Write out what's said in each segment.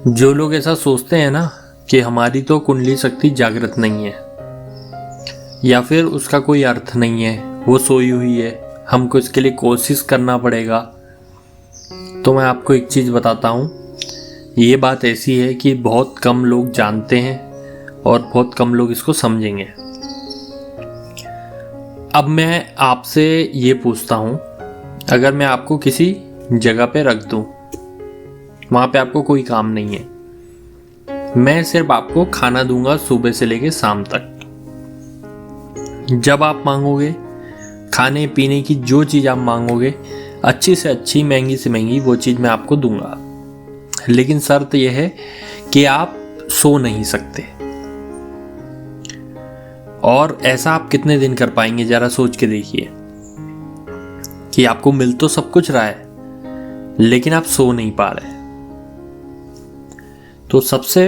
जो लोग ऐसा सोचते हैं ना कि हमारी तो कुंडली शक्ति जागृत नहीं है या फिर उसका कोई अर्थ नहीं है, वो सोई हुई है, हमको इसके लिए कोशिश करना पड़ेगा, तो मैं आपको एक चीज़ बताता हूँ। ये बात ऐसी है कि बहुत कम लोग जानते हैं और बहुत कम लोग इसको समझेंगे। अब मैं आपसे ये पूछता हूँ, अगर मैं आपको किसी जगह पे रख दूँ, वहाँ पे आपको कोई काम नहीं है, मैं सिर्फ आपको खाना दूंगा सुबह से लेके शाम तक। जब आप मांगोगे, खाने पीने की जो चीज़ आप मांगोगे, अच्छी से अच्छी, महंगी से महंगी, वो चीज़ मैं आपको दूंगा। लेकिन शर्त यह है कि आप सो नहीं सकते। और ऐसा आप कितने दिन कर पाएंगे, जरा सोच के देखिए कि आपको मिल तो सब कुछ रहा है लेकिन आप सो नहीं पा रहे। तो सबसे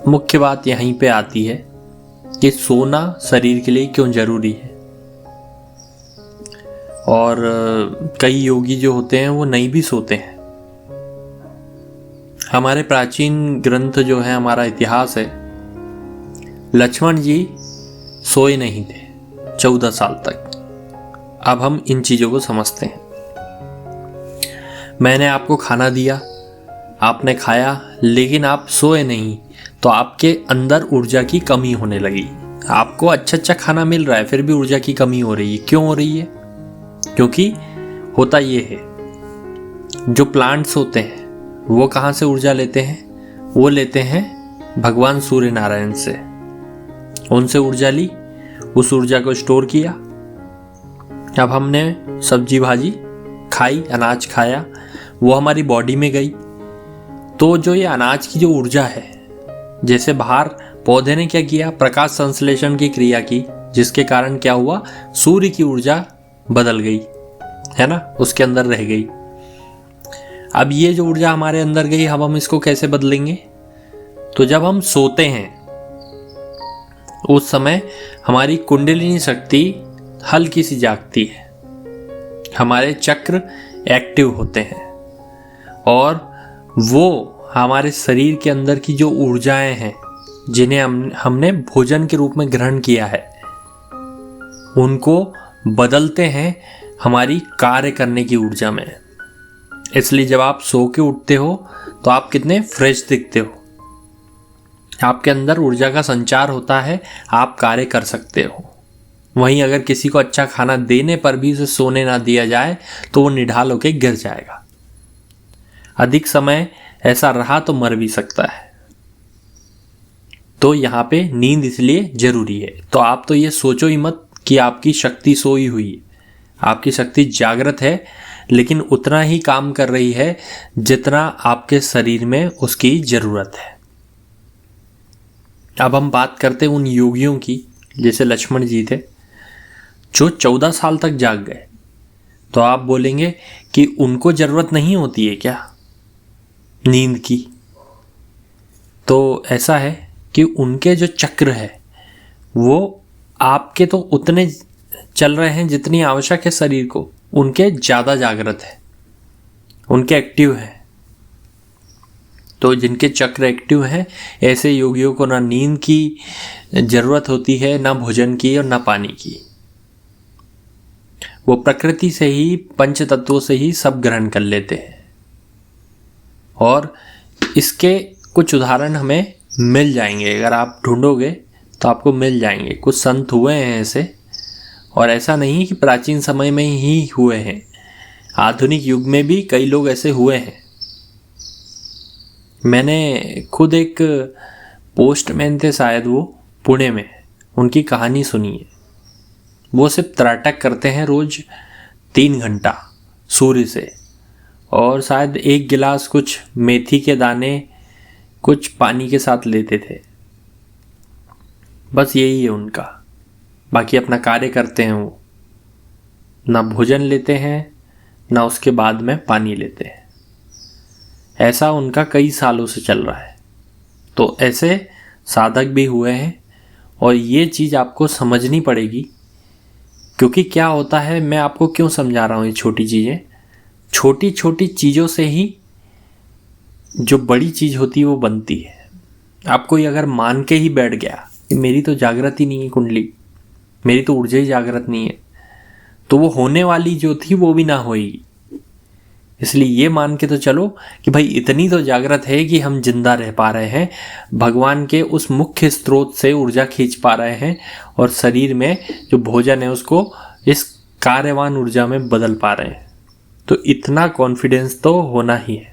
मुख्य बात यहीं पे आती है कि सोना शरीर के लिए क्यों जरूरी है। और कई योगी जो होते हैं वो नहीं भी सोते हैं। हमारे प्राचीन ग्रंथ जो है, हमारा इतिहास है, लक्ष्मण जी सोए नहीं थे 14 साल तक। अब हम इन चीजों को समझते हैं। मैंने आपको खाना दिया, आपने खाया, लेकिन आप सोए नहीं, तो आपके अंदर ऊर्जा की कमी होने लगी। आपको अच्छा अच्छा खाना मिल रहा है फिर भी ऊर्जा की कमी हो रही है। क्यों हो रही है? क्योंकि होता ये है, जो प्लांट्स होते हैं वो कहाँ से ऊर्जा लेते हैं? वो लेते हैं भगवान सूर्य नारायण से। उनसे ऊर्जा ली, उस ऊर्जा को स्टोर किया। अब हमने सब्जी भाजी खाई, अनाज खाया, वो हमारी बॉडी में गई। तो जो ये अनाज की जो ऊर्जा है, जैसे बाहर पौधे ने क्या किया, प्रकाश संश्लेषण की क्रिया की, जिसके कारण क्या हुआ, सूर्य की ऊर्जा बदल गई, है ना, उसके अंदर रह गई। अब ये जो ऊर्जा हमारे अंदर गई, अब हम इसको कैसे बदलेंगे? तो जब हम सोते हैं उस समय हमारी कुंडलिनी शक्ति हल्की सी जागती है, हमारे चक्र एक्टिव होते हैं और वो हमारे शरीर के अंदर की जो ऊर्जाएं हैं, जिन्हें हमने भोजन के रूप में ग्रहण किया है, उनको बदलते हैं हमारी कार्य करने की ऊर्जा में। इसलिए जब आप सो के उठते हो तो आप कितने फ्रेश दिखते हो, आपके अंदर ऊर्जा का संचार होता है, आप कार्य कर सकते हो। वहीं अगर किसी को अच्छा खाना देने पर भी उसे सोने ना दिया जाए तो वो निढाल होकर गिर जाएगा। अधिक समय ऐसा रहा तो मर भी सकता है। तो यहाँ पे नींद इसलिए जरूरी है। तो आप तो ये सोचो ही मत कि आपकी शक्ति सोई हुई है। आपकी शक्ति जागृत है, लेकिन उतना ही काम कर रही है जितना आपके शरीर में उसकी जरूरत है। अब हम बात करते हैं उन योगियों की, जैसे लक्ष्मण जी थे, जो 14 साल तक जाग गए। तो आप बोलेंगे कि उनको जरूरत नहीं होती है क्या नींद की? तो ऐसा है कि उनके जो चक्र है वो आपके तो उतने चल रहे हैं जितनी आवश्यक है शरीर को, उनके ज़्यादा जागृत है, उनके एक्टिव है। तो जिनके चक्र एक्टिव हैं, ऐसे योगियों को ना नींद की जरूरत होती है, ना भोजन की और ना पानी की। वो प्रकृति से ही, पंच तत्वों से ही सब ग्रहण कर लेते हैं। और इसके कुछ उदाहरण हमें मिल जाएंगे, अगर आप ढूंढोगे तो आपको मिल जाएंगे। कुछ संत हुए हैं ऐसे, और ऐसा नहीं कि प्राचीन समय में ही हुए हैं, आधुनिक युग में भी कई लोग ऐसे हुए हैं। मैंने खुद एक पोस्टमैन थे शायद, वो पुणे में, उनकी कहानी सुनी है। वो सिर्फ त्राटक करते हैं रोज 3 घंटा सूर्य से, और शायद 1 गिलास कुछ मेथी के दाने कुछ पानी के साथ लेते थे। बस यही है उनका। बाकी अपना कार्य करते हैं, वो ना भोजन लेते हैं ना उसके बाद में पानी लेते हैं। ऐसा उनका कई सालों से चल रहा है। तो ऐसे साधक भी हुए हैं, और ये चीज़ आपको समझनी पड़ेगी। क्योंकि क्या होता है, मैं आपको क्यों समझा रहा हूँ ये छोटी चीज़ें, छोटी छोटी चीज़ों से ही जो बड़ी चीज़ होती है वो बनती है। आप कोई अगर मान के ही बैठ गया कि मेरी तो जागृत ही नहीं है कुंडली, मेरी तो ऊर्जा ही जागृत नहीं है, तो वो होने वाली जो थी वो भी ना होगी। इसलिए ये मान के तो चलो कि भाई इतनी तो जागृत है कि हम जिंदा रह पा रहे हैं, भगवान के उस मुख्य स्रोत से ऊर्जा खींच पा रहे हैं और शरीर में जो भोजन है उसको इस कार्यवान ऊर्जा में बदल पा रहे हैं। तो इतना कॉन्फिडेंस तो होना ही है।